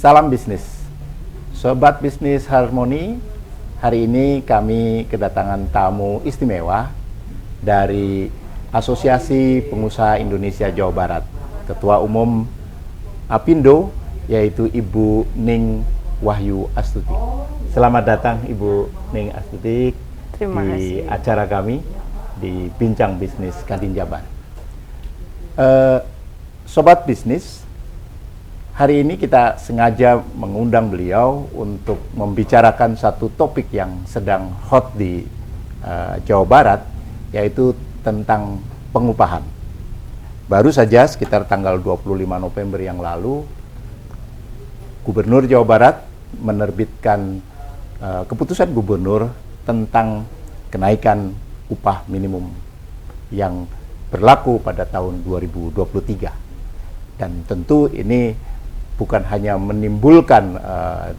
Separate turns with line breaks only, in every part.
Salam bisnis, Sobat Bisnis Harmoni. Hari ini kami kedatangan tamu istimewa dari Asosiasi Pengusaha Indonesia Jawa Barat, Ketua Umum Apindo, yaitu Ibu Ning Wahyu Astuti. Selamat datang Ibu Ning Astuti di acara kami di Bincang Bisnis Kadin Jabar. Sobat Bisnis, hari ini kita sengaja mengundang beliau untuk membicarakan satu topik yang sedang hot di Jawa Barat, yaitu tentang pengupahan. Baru saja sekitar tanggal 25 November yang lalu, Gubernur Jawa Barat menerbitkan keputusan gubernur tentang kenaikan upah minimum yang berlaku pada tahun 2023. Dan tentu ini bukan hanya menimbulkan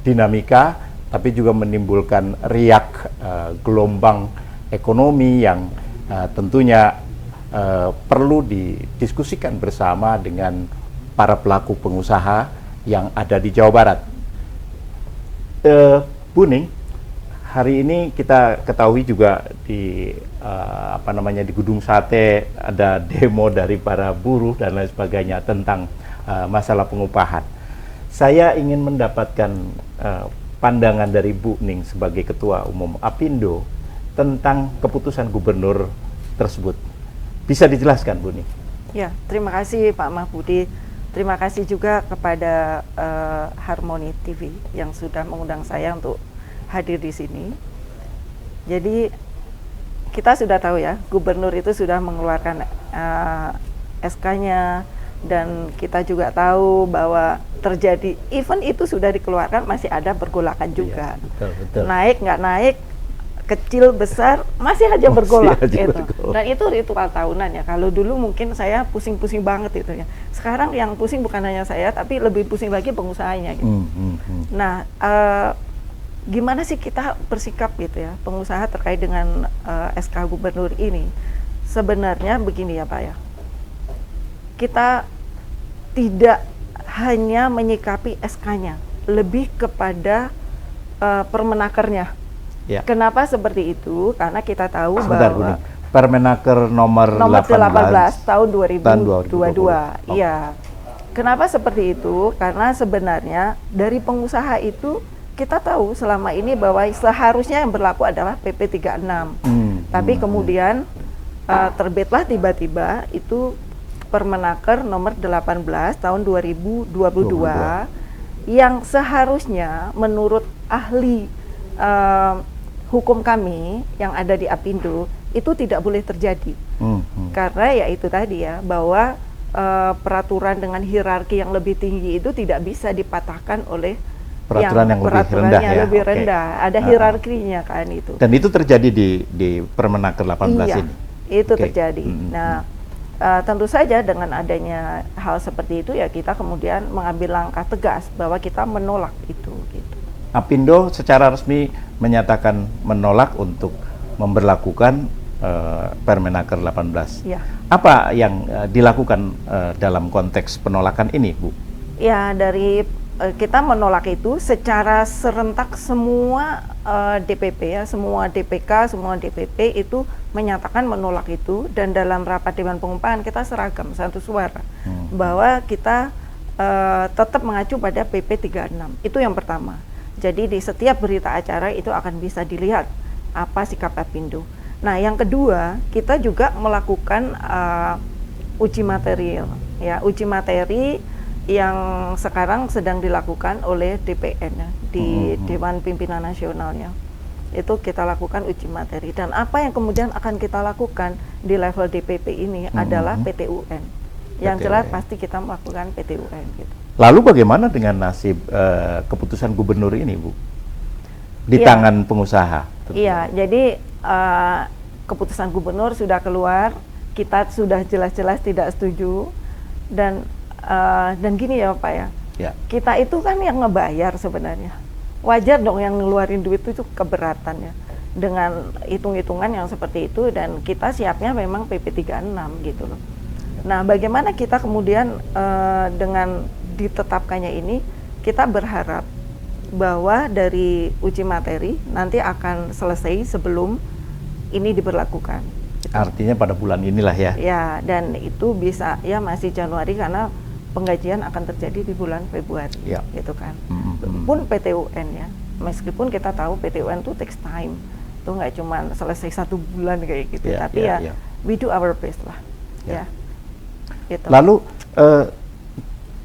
dinamika, tapi juga menimbulkan riak gelombang ekonomi yang tentunya perlu didiskusikan bersama dengan para pelaku pengusaha yang ada di Jawa Barat. Bu Ning, hari ini kita ketahui juga di di Gedung Sate ada demo dari para buruh dan lain sebagainya tentang masalah pengupahan. Saya ingin mendapatkan pandangan dari Bu Ning sebagai Ketua Umum Apindo tentang keputusan gubernur tersebut. Bisa dijelaskan, Bu Ning?
Ya, terima kasih Pak Mahbudi. Terima kasih juga kepada Harmoni TV yang sudah mengundang saya untuk hadir di sini. Jadi kita sudah tahu ya, gubernur itu sudah mengeluarkan SK-nya, dan kita juga tahu bahwa terjadi event itu sudah dikeluarkan, masih ada pergolakan juga.
Iya, betul.
Naik nggak naik, kecil besar masih aja bergolak gitu. Dan itu ritual tahunan ya. Kalau dulu mungkin saya pusing-pusing banget itu ya. Sekarang yang pusing bukan hanya saya, tapi lebih pusing lagi pengusahanya gitu. Nah, gimana sih kita bersikap gitu ya, pengusaha terkait dengan SK gubernur ini? Sebenarnya begini ya Pak ya, kita tidak hanya menyikapi SK-nya, lebih kepada Permenakernya. Ya. Kenapa seperti itu? Karena kita tahu bahwa
Permenaker nomor 18
tahun 2022. Iya. Kenapa seperti itu? Karena sebenarnya dari pengusaha itu kita tahu selama ini bahwa seharusnya yang berlaku adalah PP 36. Tapi kemudian terbitlah tiba-tiba itu Permenaker nomor 18 tahun 2022 yang seharusnya menurut ahli hukum kami yang ada di Apindo itu tidak boleh terjadi. Karena ya itu tadi ya, bahwa peraturan dengan hierarki yang lebih tinggi itu tidak bisa dipatahkan oleh
peraturan yang lebih rendah.
Ada hierarkinya kan itu.
Dan itu terjadi di Permenaker 18 ini.
Itu terjadi. Nah, tentu saja dengan adanya hal seperti itu ya kita kemudian mengambil langkah tegas bahwa kita menolak itu gitu.
Apindo secara resmi menyatakan menolak untuk memberlakukan Permenaker 18. Ya. Apa yang dilakukan dalam konteks penolakan ini, Bu?
Ya, dari kita menolak itu secara serentak semua DPP ya, semua DPK, semua DPP itu menyatakan menolak itu, dan dalam rapat Dewan Pengupahan kita seragam satu suara bahwa kita tetap mengacu pada PP 36. Itu yang pertama. Jadi di setiap berita acara itu akan bisa dilihat apa sikap Apindo. Nah, yang kedua, kita juga melakukan uji material ya, uji materi yang sekarang sedang dilakukan oleh DPN ya, di Dewan Pimpinan Nasionalnya. Itu kita lakukan uji materi, dan apa yang kemudian akan kita lakukan di level DPP ini adalah PT-UN. Yang jelas pasti kita melakukan PT-UN gitu.
Lalu bagaimana dengan nasib keputusan gubernur ini, Bu? Di tangan pengusaha.
Iya, jadi keputusan gubernur sudah keluar, kita sudah jelas-jelas tidak setuju, dan gini ya Pak ya, kita itu kan yang ngebayar sebenarnya. Wajar dong yang ngeluarin duit itu keberatan ya, dengan hitung-hitungan yang seperti itu, dan kita siapnya memang PP 36 gitu loh. Nah, bagaimana kita kemudian dengan ditetapkannya ini, kita berharap bahwa dari uji materi nanti akan selesai sebelum ini diberlakukan.
Artinya pada bulan inilah ya.
Ya, dan itu bisa ya masih Januari karena penggajian akan terjadi di bulan Februari,
Ya.
gitu kan. Pun PTUN ya, meskipun kita tahu PTUN itu takes time, itu nggak cuma selesai 1 bulan kayak gitu,
Ya,
tapi
ya,
ya
ya.
we do our best lah,
Ya.
ya. Gitu.
Lalu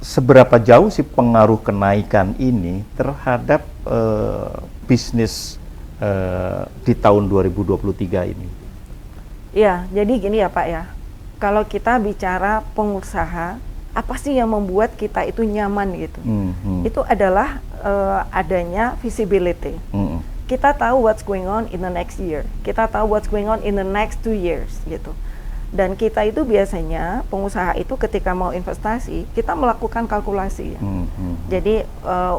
seberapa jauh sih pengaruh kenaikan ini terhadap bisnis di tahun 2023 ini?
Ya, jadi gini ya Pak ya, kalau kita bicara pengusaha, apa sih yang membuat kita itu nyaman gitu? Itu adalah adanya visibility. Kita tahu what's going on in the next year, kita tahu what's going on in the next 2 years gitu. Dan kita itu biasanya pengusaha itu ketika mau investasi kita melakukan kalkulasi. Ya. Jadi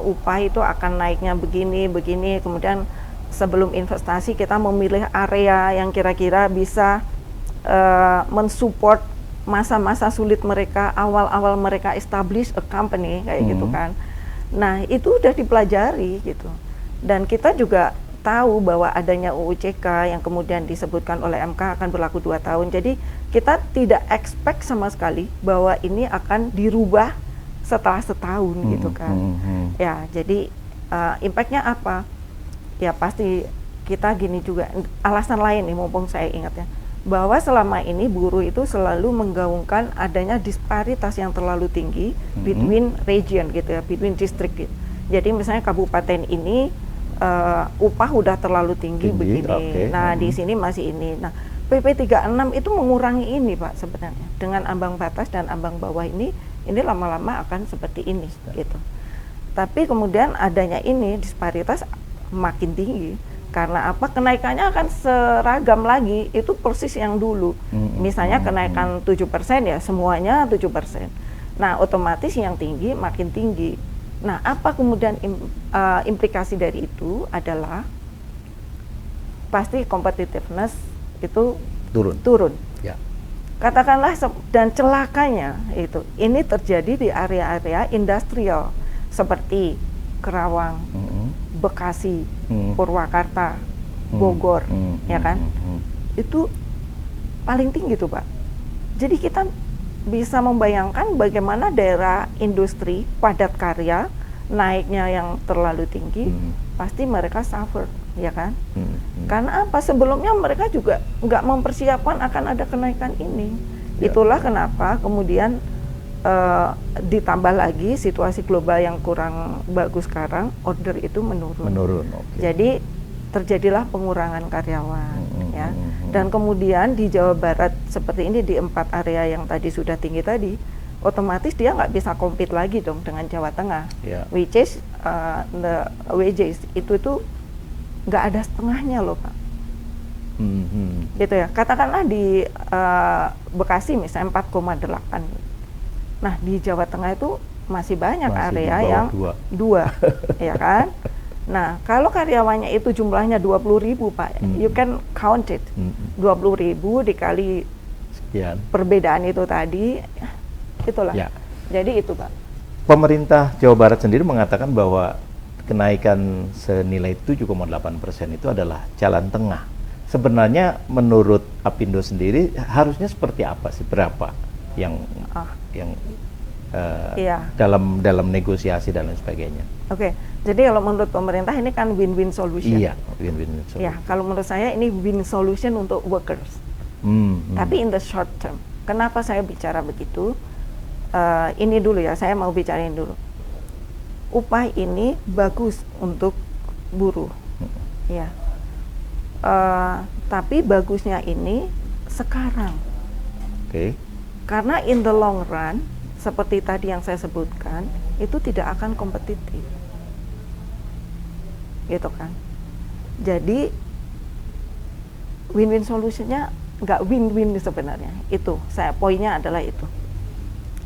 upah itu akan naiknya begini, kemudian sebelum investasi kita memilih area yang kira-kira bisa mensupport masa-masa sulit mereka, awal-awal mereka establish a company kayak gitu kan. Nah itu udah dipelajari gitu. Dan kita juga tahu bahwa adanya UU CK yang kemudian disebutkan oleh MK akan berlaku 2 tahun. Jadi kita tidak expect sama sekali bahwa ini akan dirubah setelah setahun gitu kan. Ya, jadi impact-nya apa? Ya pasti kita gini juga, alasan lain nih mumpung saya ingat ya, bahwa selama ini buruh itu selalu menggaungkan adanya disparitas yang terlalu tinggi between region gitu ya, between district gitu. Jadi misalnya kabupaten ini upah udah terlalu tinggi begini.
Okay.
Nah, di sini masih ini. Nah, PP 36 itu mengurangi ini, Pak, sebenarnya. Dengan ambang batas dan ambang bawah ini lama-lama akan seperti ini gitu. Tapi kemudian adanya ini disparitas makin tinggi. Karena apa? Kenaikannya akan seragam lagi, itu persis yang dulu. Misalnya kenaikan 7% ya, semuanya 7%. Nah, otomatis yang tinggi makin tinggi. Nah, apa kemudian implikasi dari itu adalah pasti competitiveness itu turun.
Ya.
Katakanlah dan celakanya itu ini terjadi di area-area industrial seperti Kerawang, Bekasi, Purwakarta, Bogor, ya kan? Itu paling tinggi tuh, Pak. Jadi kita bisa membayangkan bagaimana daerah industri padat karya naiknya yang terlalu tinggi, pasti mereka suffer, ya kan? Karena apa? Sebelumnya mereka juga nggak mempersiapkan akan ada kenaikan ini. Itulah kenapa kemudian ditambah lagi situasi global yang kurang bagus sekarang, order itu menurun.
Okay.
Jadi terjadilah pengurangan karyawan, ya. Dan kemudian di Jawa Barat seperti ini di 4 area yang tadi sudah tinggi tadi, otomatis dia nggak bisa compete lagi dong dengan Jawa Tengah, which is the wages itu tuh nggak ada setengahnya loh, Pak. Gitu ya. Katakanlah di Bekasi misalnya 4,8. Nah di Jawa Tengah itu masih banyak area yang 2, ya kan? Nah, kalau karyawannya itu jumlahnya 20.000, Pak, you can count it. 20.000 dikali
sekian.
Perbedaan itu tadi, itulah. Ya. Jadi itu, Pak.
Pemerintah Jawa Barat sendiri mengatakan bahwa kenaikan senilai 7,8% itu adalah jalan tengah. Sebenarnya menurut Apindo sendiri harusnya seperti apa sih? Berapa yang dalam negosiasi dan lain sebagainya?
Oke. Jadi kalau menurut pemerintah ini kan win-win solution.
Iya, win-win solution.
Ya, kalau menurut saya ini win solution untuk workers. Tapi in the short term. Kenapa saya bicara begitu? Ini dulu ya, saya mau bicarain dulu. Upah ini bagus untuk buruh. Ya. Tapi bagusnya ini sekarang.
Oke.
Karena in the long run, seperti tadi yang saya sebutkan, itu tidak akan kompetitif. Gitu kan. Jadi win-win solutionnya nggak win-win sebenarnya. Itu poinnya adalah itu.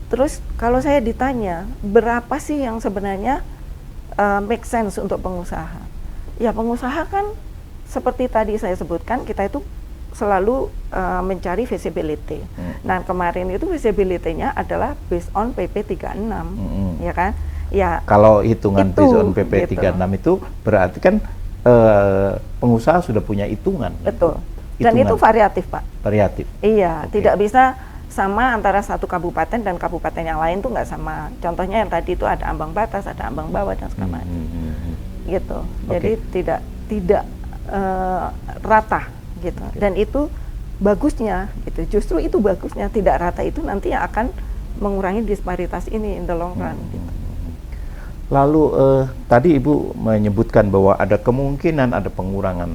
Terus kalau saya ditanya berapa sih yang sebenarnya make sense untuk pengusaha? Ya pengusaha kan seperti tadi saya sebutkan, kita itu selalu mencari visibility. Nah kemarin itu visibility-nya adalah based on PP 36, ya kan? Ya,
Kalau hitungan
itu,
based on PP
gitu.
36 itu berarti kan pengusaha sudah punya hitungan.
Betul. Dan itu
Hitungan
variatif, Pak.
variatif.
Iya,
Oke.
tidak bisa sama antara satu kabupaten dan kabupaten yang lain tuh nggak sama. Contohnya yang tadi itu ada ambang batas, ada ambang bawah dan segala macam. Gitu.
Oke.
Jadi tidak rata gitu.
Oke.
Dan itu bagusnya gitu. Justru itu bagusnya, tidak rata itu nanti yang akan mengurangi disparitas ini in the long run gitu.
Lalu tadi Ibu menyebutkan bahwa ada kemungkinan ada pengurangan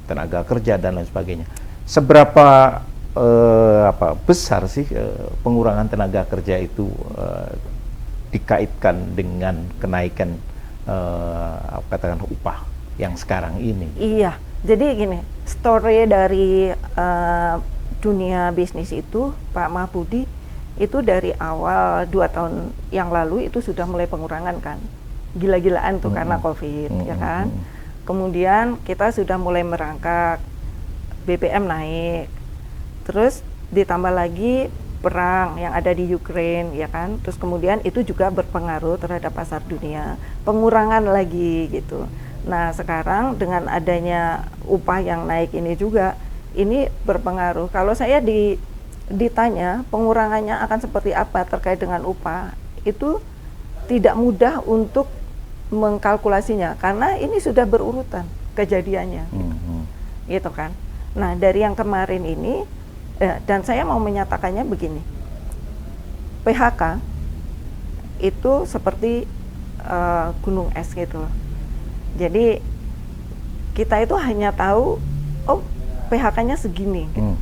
tenaga kerja dan lain sebagainya. Seberapa besar sih pengurangan tenaga kerja itu dikaitkan dengan kenaikan katakan upah yang sekarang ini?
Iya, jadi gini, story dari dunia bisnis itu, Pak Mahbudi, itu dari awal 2 tahun yang lalu itu sudah mulai pengurangan kan, gila-gilaan tuh karena COVID, ya kan. Kemudian kita sudah mulai merangkak, BBM naik, terus ditambah lagi perang yang ada di Ukraine, ya kan. Terus kemudian itu juga berpengaruh terhadap pasar dunia, pengurangan lagi gitu. Nah sekarang dengan adanya upah yang naik ini juga, ini berpengaruh. Kalau saya ditanya pengurangannya akan seperti apa terkait dengan upah, itu tidak mudah untuk mengkalkulasinya karena ini sudah berurutan kejadiannya, gitu kan. Nah dari yang kemarin ini, dan saya mau menyatakannya begini, PHK itu seperti gunung es gitu loh. Jadi kita itu hanya tahu, oh PHK-nya segini, gitu.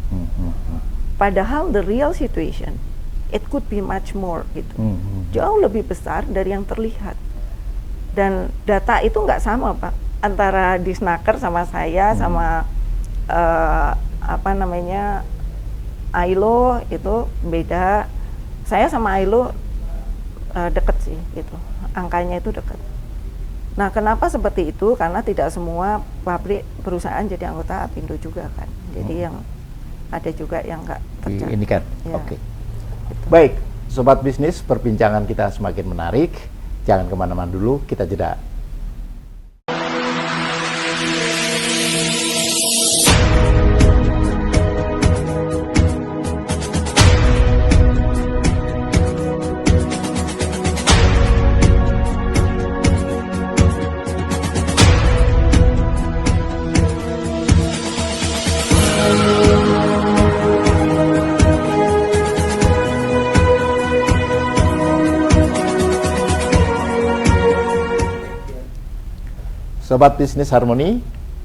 Padahal the real situation, it could be much more gitu, jauh lebih besar dari yang terlihat. Dan data itu nggak sama Pak, antara Disnaker sama saya sama ILO itu beda. Saya sama ILO deket sih gitu, angkanya itu deket. Nah kenapa seperti itu? Karena tidak semua pabrik perusahaan jadi anggota Apindo juga kan, jadi yang ada juga yang nggak tercatat.
Ini kan,
Ya.
oke. Baik, Sobat Bisnis, perbincangan kita semakin menarik. Jangan kemana-mana dulu, kita jeda. Sobat Bisnis Harmoni,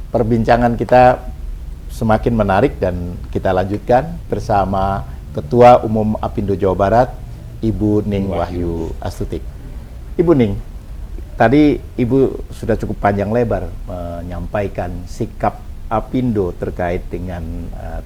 perbincangan kita semakin menarik dan kita lanjutkan bersama Ketua Umum Apindo Jawa Barat, Ibu Ning Wahyu Astuti. Ibu Ning, tadi Ibu sudah cukup panjang lebar menyampaikan sikap Apindo terkait dengan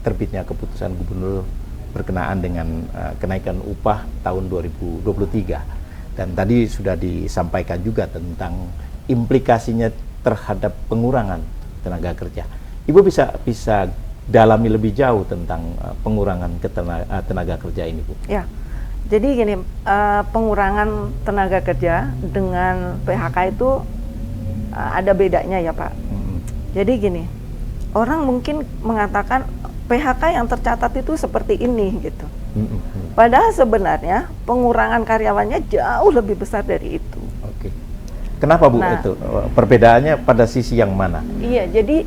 terbitnya keputusan Gubernur berkenaan dengan kenaikan upah tahun 2023. Dan tadi sudah disampaikan juga tentang implikasinya terhadap pengurangan tenaga kerja. Ibu bisa dalami lebih jauh tentang pengurangan tenaga kerja ini, Bu?
Ya, jadi gini, pengurangan tenaga kerja dengan PHK itu ada bedanya ya Pak. Jadi gini, orang mungkin mengatakan PHK yang tercatat itu seperti ini gitu. Padahal sebenarnya pengurangan karyawannya jauh lebih besar dari itu.
Oke. Kenapa Bu itu? Perbedaannya pada sisi yang mana?
Iya, jadi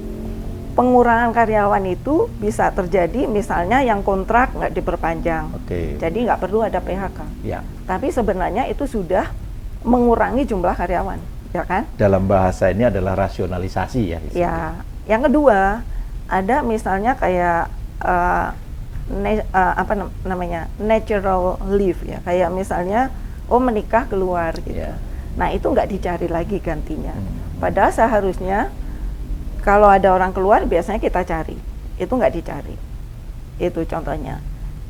pengurangan karyawan itu bisa terjadi misalnya yang kontrak nggak diperpanjang.
Oke.
Jadi nggak perlu ada PHK.
Ya.
Tapi sebenarnya itu sudah mengurangi jumlah karyawan, ya kan?
Dalam bahasa ini adalah rasionalisasi ya.
Ya. Yang kedua, ada misalnya kayak natural leave ya, kayak misalnya menikah keluar gitu.
Ya.
Nah itu nggak dicari lagi gantinya. Padahal seharusnya kalau ada orang keluar biasanya kita cari, itu nggak dicari. Itu contohnya.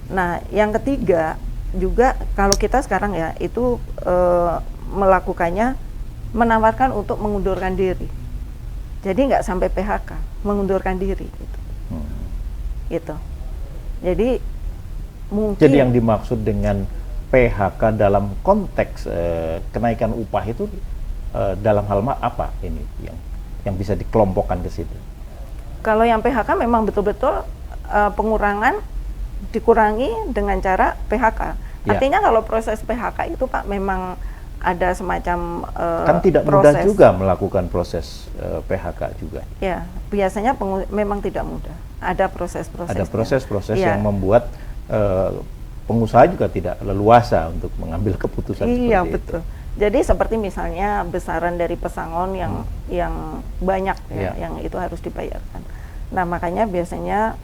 Nah yang ketiga juga kalau kita sekarang ya itu melakukannya menawarkan untuk mengundurkan diri. Jadi nggak sampai PHK, mengundurkan diri gitu. Gitu. Jadi mungkin.
Jadi yang dimaksud dengan PHK dalam konteks kenaikan upah itu dalam hal apa ini yang bisa dikelompokkan ke situ?
Kalau yang PHK memang betul-betul pengurangan dikurangi dengan cara PHK.
Ya.
Artinya kalau proses PHK itu Pak memang ada semacam
kan tidak mudah juga melakukan proses PHK juga.
Ya, biasanya memang tidak mudah. Ada proses-proses.
Ada proses-proses yang membuat pengusaha juga tidak leluasa untuk mengambil keputusan seperti itu.
Betul. Jadi seperti misalnya besaran dari pesangon yang banyak yang itu harus dibayarkan. Nah, makanya biasanya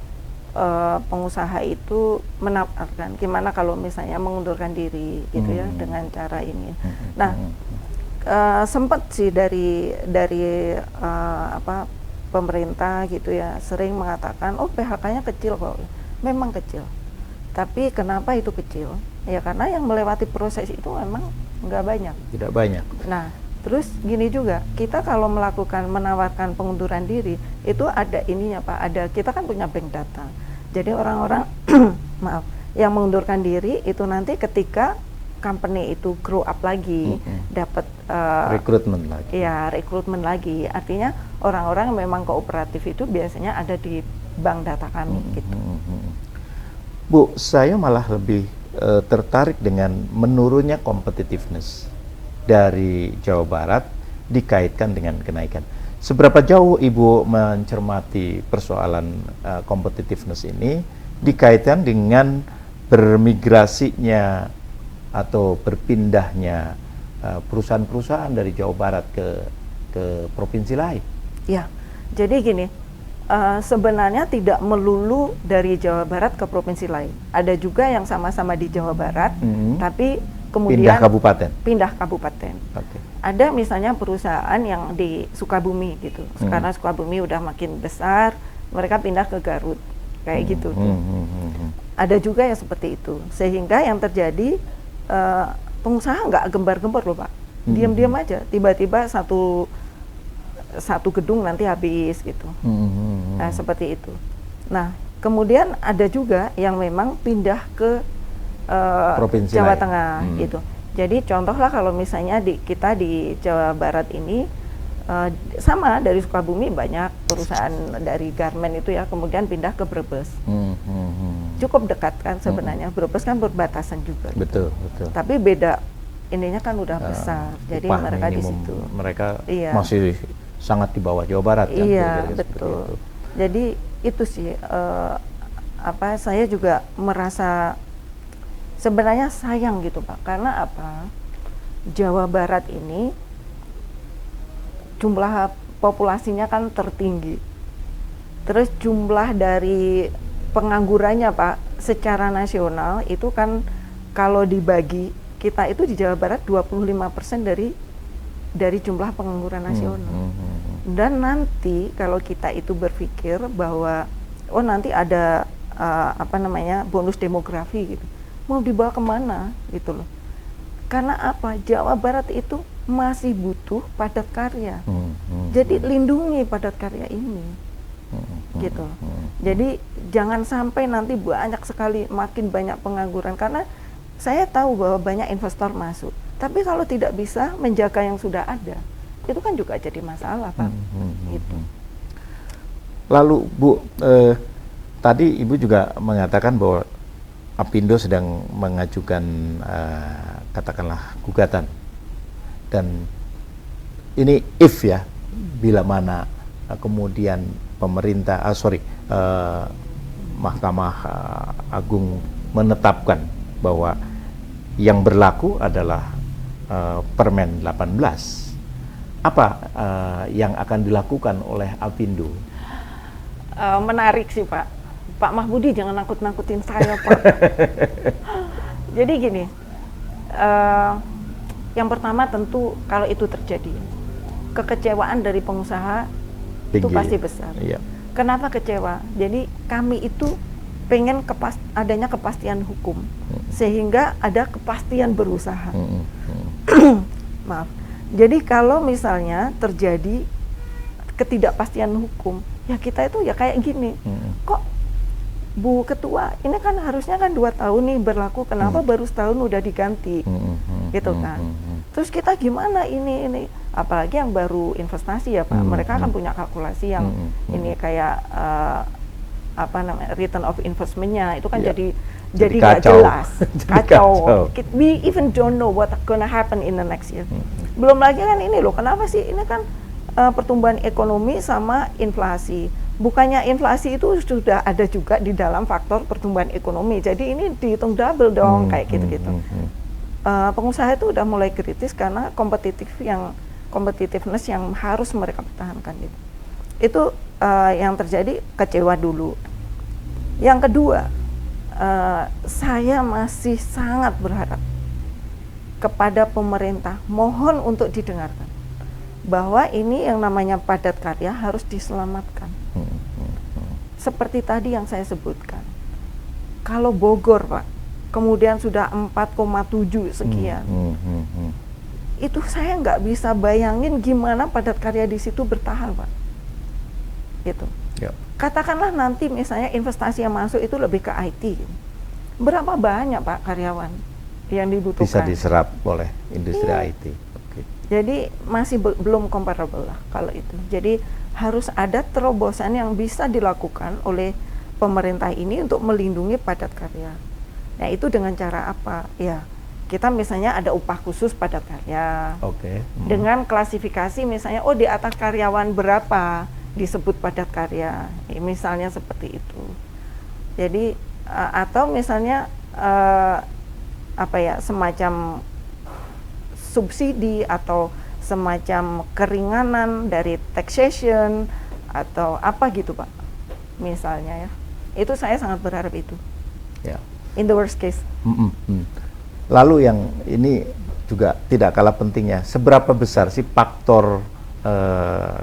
pengusaha itu menawarkan gimana kalau misalnya mengundurkan diri gitu ya dengan cara ini. Nah, sempat sih dari pemerintah gitu ya sering mengatakan PHK-nya kecil kok. Memang kecil. Tapi kenapa itu kecil? Ya karena yang melewati proses itu memang nggak banyak. Tidak banyak. Nah, terus gini juga, kita kalau menawarkan pengunduran diri itu ada ininya Pak, kita kan punya bank data. Jadi orang-orang maaf, yang mengundurkan diri itu nanti ketika company itu grow up lagi, dapat rekrutmen lagi. Ya, rekrutmen lagi. Artinya orang-orang yang memang kooperatif itu biasanya ada di bank data kami gitu.
Bu, saya malah lebih tertarik dengan menurunnya competitiveness dari Jawa Barat dikaitkan dengan kenaikan. Seberapa jauh Ibu mencermati persoalan competitiveness ini dikaitkan dengan bermigrasinya atau berpindahnya perusahaan-perusahaan dari Jawa Barat ke provinsi lain?
Ya, jadi gini, sebenarnya tidak melulu dari Jawa Barat ke provinsi lain. Ada juga yang sama-sama di Jawa Barat, tapi kemudian pindah kabupaten. Okay. Ada misalnya perusahaan yang di Sukabumi gitu, karena Sukabumi udah makin besar, mereka pindah ke Garut, kayak gitu. Ada juga yang seperti itu, sehingga yang terjadi pengusaha nggak gembar-gembar loh Pak, diam-diam aja, tiba-tiba satu gedung nanti habis gitu. Nah, seperti itu. Nah, kemudian ada juga yang memang pindah ke Jawa Tengah gitu. Jadi contohlah kalau misalnya kita di Jawa Barat ini sama dari Sukabumi banyak perusahaan dari garmen itu ya, kemudian pindah ke Brebes. Cukup dekat kan sebenarnya, Brebes kan berbatasan juga. Betul, gitu. Betul. Tapi beda ininya kan udah besar. Jadi mereka di situ.
Mereka masih sangat di bawah Jawa Barat kan.
Iya, betul. Jadi itu sih saya juga merasa sebenarnya sayang gitu Pak, karena apa? Jawa Barat ini jumlah populasinya kan tertinggi. Terus jumlah dari penganggurannya Pak secara nasional itu kan kalau dibagi kita itu di Jawa Barat 25% dari jumlah pengangguran nasional. Dan nanti kalau kita itu berpikir bahwa nanti ada bonus demografi gitu, mau dibawa kemana gitu loh. Karena apa? Jawa Barat itu masih butuh padat karya. Jadi lindungi padat karya ini. Gitu. Jadi jangan sampai nanti banyak sekali makin banyak pengangguran, karena saya tahu bahwa banyak investor masuk. Tapi kalau tidak bisa menjaga yang sudah ada, itu kan juga jadi masalah Pak. Gitu.
Lalu Bu, tadi Ibu juga mengatakan bahwa Apindo sedang mengajukan katakanlah gugatan, dan ini if ya, bila mana kemudian pemerintah Mahkamah Agung menetapkan bahwa yang berlaku adalah Permen 18, apa yang akan dilakukan oleh Apindo?
Menarik sih Pak. Pak Mahbudi jangan nakut-nakutin saya Pak. Jadi gini, yang pertama tentu kalau itu terjadi, kekecewaan dari pengusaha tinggi, itu pasti besar. Iya. Kenapa kecewa? Jadi kami itu pengen adanya kepastian hukum, sehingga ada kepastian berusaha. Maaf. Jadi kalau misalnya terjadi ketidakpastian hukum, ya kita itu ya kayak gini. Kok Bu Ketua, ini kan harusnya kan 2 tahun nih berlaku, kenapa baru setahun udah diganti, gitu kan. Terus kita gimana ini, apalagi yang baru investasi ya Pak, mereka kan punya kalkulasi yang ini kayak apa namanya, return of investment-nya itu kan jadi nggak jelas, kacau. We even don't know what gonna happen in the next year. Belum lagi kan ini loh, kenapa sih ini kan pertumbuhan ekonomi sama inflasi. Bukannya inflasi itu sudah ada juga di dalam faktor pertumbuhan ekonomi. Jadi ini dihitung double dong kayak gitu-gitu. Pengusaha itu udah mulai kritis karena competitiveness yang harus mereka pertahankan gitu. Itu yang terjadi, kecewa dulu. Yang kedua, saya masih sangat berharap kepada pemerintah, mohon untuk didengarkan bahwa ini yang namanya padat karya harus diselamatkan. Seperti tadi yang saya sebutkan, kalau Bogor Pak, kemudian sudah 4,7 sekian, itu saya nggak bisa bayangin gimana padat karya di situ bertahan Pak. Gitu. Katakanlah nanti misalnya investasi yang masuk itu lebih ke IT, berapa banyak Pak karyawan yang dibutuhkan?
Bisa diserap oleh industri IT.
Jadi masih belum comparable lah kalau itu. Jadi harus ada terobosan yang bisa dilakukan oleh pemerintah ini untuk melindungi padat karya. Nah itu dengan cara apa? Ya kita misalnya ada upah khusus padat karya. Dengan klasifikasi misalnya, oh di atas karyawan berapa disebut padat karya. Misalnya seperti itu. Jadi atau misalnya apa ya, semacam subsidi atau semacam keringanan dari taxation atau apa gitu Pak, misalnya ya. Itu saya sangat berharap itu. In the worst case.
Lalu yang ini juga tidak kalah pentingnya, seberapa besar sih faktor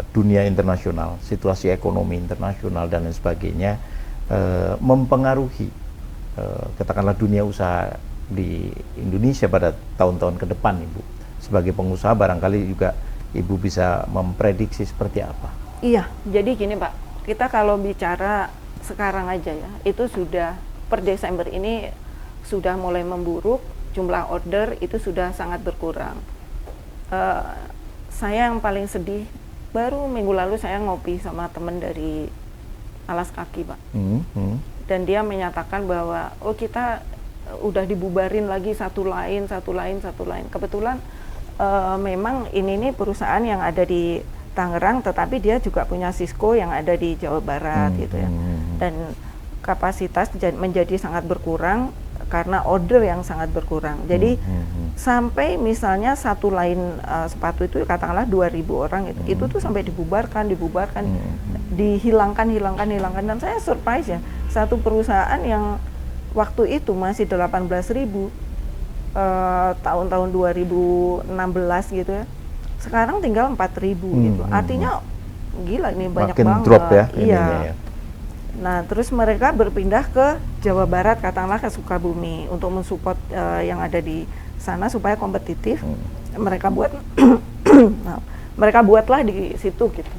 dunia internasional, situasi ekonomi internasional dan lain sebagainya mempengaruhi katakanlah dunia usaha di Indonesia pada tahun-tahun ke depan, Ibu? Sebagai pengusaha barangkali juga Ibu bisa memprediksi seperti apa?
Iya, jadi gini Pak, kita kalau bicara sekarang aja ya, itu sudah per Desember ini sudah mulai memburuk, jumlah order itu sudah sangat berkurang. Saya yang paling sedih, baru minggu lalu saya ngopi sama teman dari alas kaki Pak, dan dia menyatakan bahwa oh kita udah dibubarin lagi satu lain. Kebetulan memang ini perusahaan yang ada di Tangerang, tetapi dia juga punya Cisco yang ada di Jawa Barat gitu ya. Dan kapasitas menjadi sangat berkurang karena order yang sangat berkurang. Jadi sampai misalnya satu lain sepatu itu katakanlah 2.000 orang itu tuh sampai dibubarkan, dihilangkan. Dan saya surprise ya, satu perusahaan yang waktu itu masih 18.000 tahun-tahun 2016 gitu ya, sekarang tinggal 4.000 gitu. Artinya gila, ini banyak
makin
banget.
Drop ya,
iya.
Ya.
Nah terus mereka berpindah ke Jawa Barat, katakanlah ke Sukabumi untuk mensupport yang ada di sana supaya kompetitif. Mereka buat mereka buatlah di situ gitu.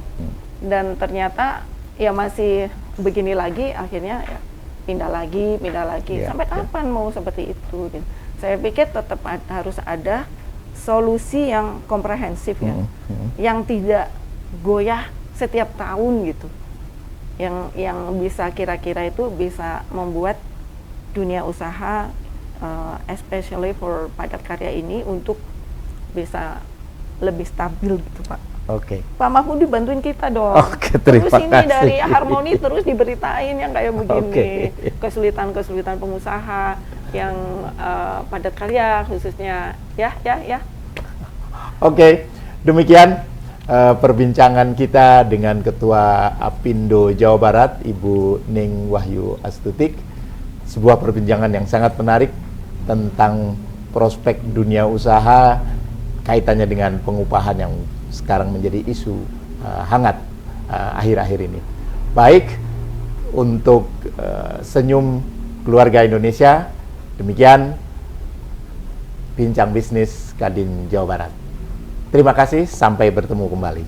Dan ternyata ya masih begini lagi, akhirnya ya pindah lagi sampai kapan mau seperti itu gitu. Saya pikir tetap harus ada solusi yang komprehensif ya, yang tidak goyah setiap tahun gitu, yang bisa kira-kira itu bisa membuat dunia usaha, especially for padat karya ini untuk bisa lebih stabil gitu Pak. Pak Mahmudi bantuin kita dong.
Terima
terus ini
kasih.
dari Harmoni terus diberitain yang kayak begini, kesulitan pengusaha yang padat karya khususnya ya.
Demikian perbincangan kita dengan Ketua Apindo Jawa Barat, Ibu Ning Wahyu Astutik. Sebuah perbincangan yang sangat menarik tentang prospek dunia usaha kaitannya dengan pengupahan yang sekarang menjadi isu hangat akhir-akhir ini. Baik, untuk Senyum Keluarga Indonesia, demikian Bincang Bisnis Kadin Jawa Barat. Terima kasih, sampai bertemu kembali.